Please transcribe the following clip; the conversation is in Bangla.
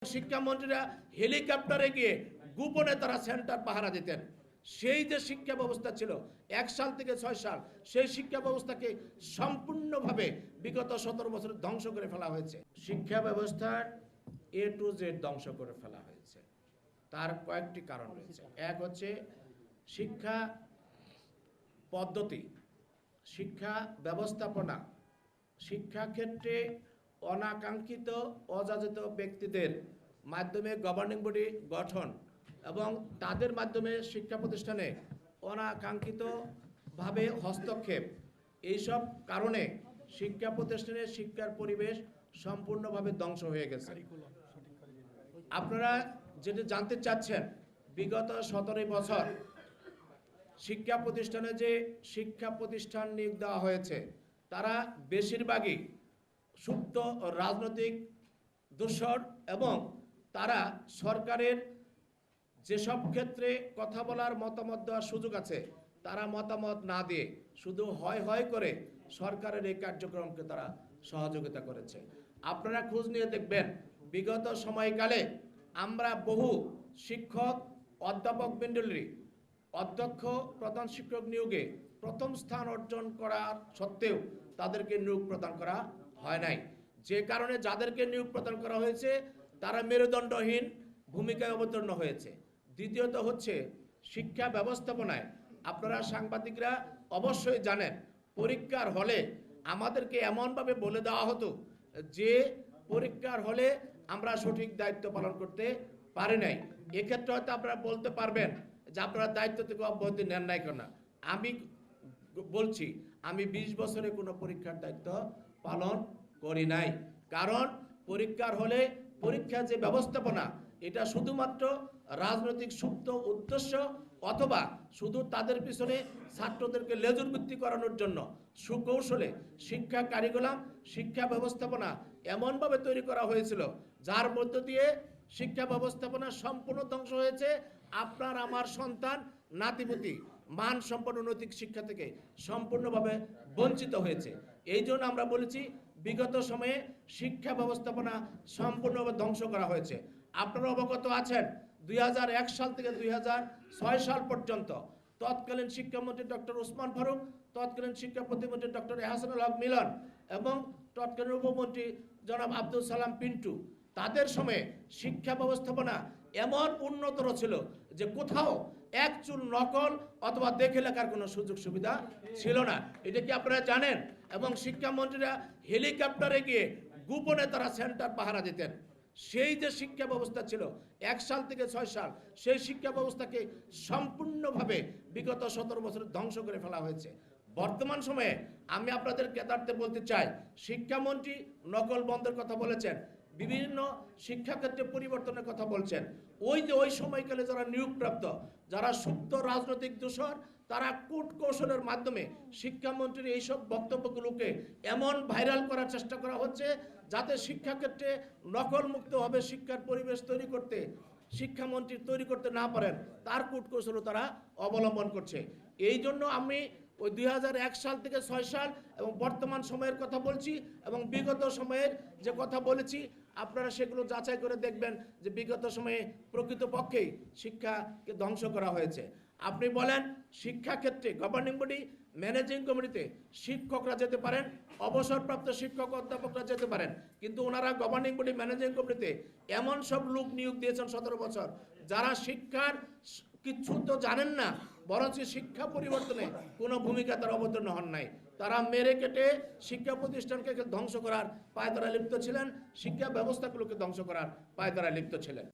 শিক্ষামন্ত্রীরা হেলিকপ্টারে গিয়ে গোপনে তারা সেন্টার পাহারা দিতেন। সেই যে শিক্ষা ব্যবস্থা ছিল 1 সাল থেকে 6 সাল, সেই শিক্ষা ব্যবস্থাকে সম্পূর্ণভাবে বিগত 17 বছর ধ্বংস করে ফেলা হয়েছে। শিক্ষা ব্যবস্থার A to Z ধ্বংস করে ফেলা হয়েছে। তার কয়েকটি কারণ রয়েছে। এক হচ্ছে শিক্ষা পদ্ধতি, শিক্ষা ব্যবস্থাপনা, শিক্ষাক্ষেত্রে অনাকাঙ্ক্ষিত অযাচিত ব্যক্তিদের মাধ্যমে গভর্নিং বডি গঠন এবং তাদের মাধ্যমে শিক্ষা প্রতিষ্ঠানে অনাকাঙ্ক্ষিতভাবে হস্তক্ষেপ, এইসব কারণে শিক্ষা প্রতিষ্ঠানের শিক্ষার পরিবেশ সম্পূর্ণভাবে ধ্বংস হয়ে গেছে। আপনারা যেটা জানতে চাচ্ছেন, বিগত 17 বছর শিক্ষা প্রতিষ্ঠানে যে শিক্ষা প্রতিষ্ঠান নিয়োগ দেওয়া হয়েছে তারা বেশিরভাগই সুপ্ত রাজনৈতিক দোসর এবং তারা সরকারের যেসব ক্ষেত্রে কথা বলার মতামত দেওয়ার সুযোগ আছে তারা মতামত না দিয়ে শুধু হয় করে সরকারের এই কার্যক্রমকে তারা সহযোগিতা করেছে। আপনারা খোঁজ নিয়ে দেখবেন বিগত সময়কালে আমরা বহু শিক্ষক অধ্যাপক মণ্ডলী অধ্যক্ষ প্রধান শিক্ষক নিয়োগে প্রথম স্থান অর্জন করার সত্ত্বেও তাদেরকে নিয়োগ প্রদান করা হয় নাই, যে কারণে যাদেরকে নিয়োগ প্রদান করা হয়েছে তারা মেরুদণ্ডহীন ভূমিকায় অবতীর্ণ হয়েছে। দ্বিতীয়ত হচ্ছে শিক্ষা ব্যবস্থাপনায় আপনারা সাংবাদিকরা অবশ্যই জানেন, পরীক্ষার হলে আমাদেরকে এমনভাবে বলে দেওয়া হতো যে পরীক্ষার হলে আমরা সঠিক দায়িত্ব পালন করতে পারি নাই। এক্ষেত্রে হয়তো আপনারা বলতে পারবেন যে আপনারা দায়িত্ব থেকে অব্যাহতি নেন নাই কেন। আমি বলছি আমি 20 বছরে কোনো পরীক্ষার দায়িত্ব পালন করি নাই, কারণ পরীক্ষার হলে পরীক্ষার যে ব্যবস্থাপনা এটা শুধুমাত্র রাজনৈতিক সুপ্ত উদ্দেশ্য অথবা শুধু তাদের পিছনে ছাত্রদেরকে লেজুর বৃত্তি করানোর জন্য সুকৌশলে শিক্ষা কারিকুলাম শিক্ষা ব্যবস্থাপনা এমনভাবে তৈরি করা হয়েছিল যার মধ্য দিয়ে শিক্ষা ব্যবস্থাপনা সম্পূর্ণ ধ্বংস হয়েছে। আপনার আমার সন্তান নাতিপুতি মানসম্পন্ন নৈতিক শিক্ষা থেকে সম্পূর্ণভাবে বঞ্চিত হয়েছে। এই জন্য আমরা বলেছি বিগত সময়ে শিক্ষা ব্যবস্থাপনা সম্পূর্ণভাবে ধ্বংস করা হয়েছে। আপনারা অবগত আছেন 2001 সাল থেকে 2006 সাল পর্যন্ত তৎকালীন শিক্ষামন্ত্রী ডক্টর ওসমান ফারুক, তৎকালীন শিক্ষা প্রতিমন্ত্রী ডক্টর এহসানুল হক মিলন এবং তৎকালীন উপমন্ত্রী জনাব আব্দুল সালাম পিন্টু, তাদের সময়ে শিক্ষা ব্যবস্থাপনা এমন উন্নতর ছিল যে কোথাও এক চুল নকল অথবা দেখে লেখার কোনো সুযোগ সুবিধা ছিল না। এটা কি আপনারা জানেন? এবং শিক্ষামন্ত্রীরা হেলিকপ্টারে গিয়ে গোপনে তারা সেন্টার পাহারা দিতেন। সেই যে শিক্ষা ব্যবস্থা ছিল 1 সাল থেকে 6 সাল, সেই শিক্ষা ব্যবস্থাকে সম্পূর্ণভাবে বিগত 17 বছরে ধ্বংস করে ফেলা হয়েছে। বর্তমান সময়ে আমি আপনাদের জ্ঞাতার্থে বলতে চাই, শিক্ষামন্ত্রী নকল বন্ধের কথা বলেছেন, বিভিন্ন শিক্ষাক্ষেত্রে পরিবর্তনের কথা বলছেন। ওই সময়কালে যারা নিয়োগপ্রাপ্ত, যারা সুপ্ত রাজনৈতিক দোসর, তারা কূট কৌশলের মাধ্যমে শিক্ষামন্ত্রীর এইসব বক্তব্যগুলোকে এমন ভাইরাল করার চেষ্টা করা হচ্ছে যাতে শিক্ষাক্ষেত্রে নকল মুক্তভাবে শিক্ষার পরিবেশ তৈরি করতে শিক্ষামন্ত্রী তৈরি করতে না পারেন, তার কূট কৌশলও তারা অবলম্বন করছে। এই জন্য আমি ওই 2001 সাল থেকে 6 সাল এবং বর্তমান সময়ের কথা বলছি এবং বিগত সময়ের যে কথা বলেছি আপনারা সেগুলো যাচাই করে দেখবেন যে বিগত সময়ে প্রকৃতপক্ষেই শিক্ষাকে ধ্বংস করা হয়েছে। আপনি বলেন শিক্ষাক্ষেত্রে গভর্নিং বডি ম্যানেজিং কমিটিতে শিক্ষকরা যেতে পারেন, অবসরপ্রাপ্ত শিক্ষক অধ্যাপকরা যেতে পারেন, কিন্তু ওনারা গভর্নিং বডি ম্যানেজিং কমিটিতে এমন সব লোক নিয়োগ দিয়েছেন 17 বছর যারা শিক্ষার কিচ্ছু তো জানেন না, বরঞ্চ শিক্ষা পরিবর্তনে কোনো ভূমিকা তারা অবতীর্ণ হন নাই। তারা মেরে কেটে শিক্ষা প্রতিষ্ঠানকে ধ্বংস করার পায়তারা লিপ্ত ছিলেন, শিক্ষা ব্যবস্থাগুলোকে ধ্বংস করার পায়তারা লিপ্ত ছিলেন।